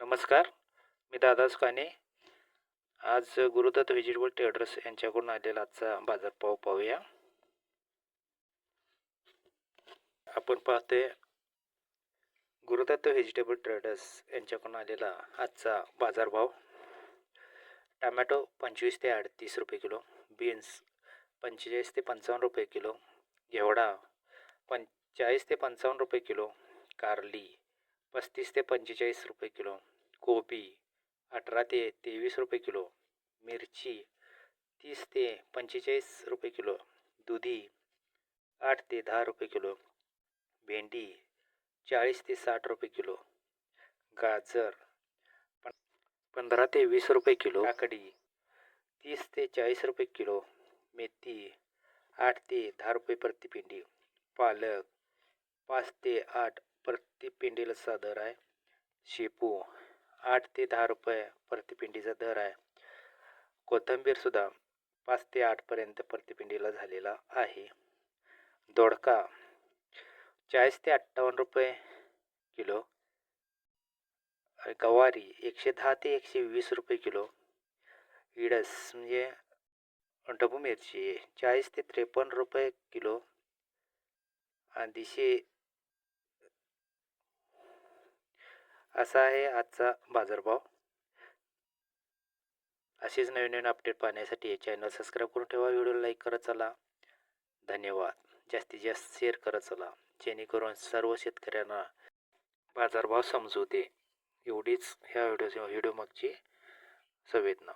नमस्कार, मी दादा सुकाने. आज गुरुदत्त व्हेजिटेबल ट्रेडर्स यांच्याकडून आलेला आजचा बाजारभाव पाहूया. आपण पाहतोय गुरुदत्त व्हेजिटेबल ट्रेडर्स यांच्याकडून आलेला आजचा बाजारभाव. टमॅटो 25 ते 38 रुपये किलो, बीन्स 45 ते 55 रुपये किलो, घेवडा 40 ते 55 रुपये किलो, कारली 35 ते 45 रुपये किलो, कोबी 18 ते 23 रुपये किलो, मिरची 30 ते 45 रुपये किलो, दुधी 8 ते 10 रुपये किलो, भेंडी 40 ते 60 रुपये किलो, गाजर 15 ते 20 रुपये किलो, काकडी 30 ते 40 रुपये किलो, मेथी 8 ते 10 रुपये प्रति पिंडी, पालक 5 ते 8 प्रति पिंडीला दर आहे, शेपू 8 ते 10 रुपये प्रतिपिंडीचा दर आहे, कोथिंबीर सुद्धा 5 ते 8 पर्यंत प्रतिपिंडीला झालेला आहे, दोडका 40 ते 58 रुपये किलो, गवारी 110 ते 120 रुपये किलो, इडस म्हणजे ढबू मिरची 40 ते 53 रुपये किलो, दिशे असा आहे आजचा बाजारभाव. असेच नवीन नवीन अपडेट पाहण्यासाठी हे चॅनल सबस्क्राईब करून ठेवा. व्हिडिओला लाईक करत चला. धन्यवाद. जास्तीत जास्त शेअर करत चला, जेणेकरून सर्व शेतकऱ्यांना बाजारभाव समजू दे. एवढीच ह्या व्हिडिओ मागची संवेदना.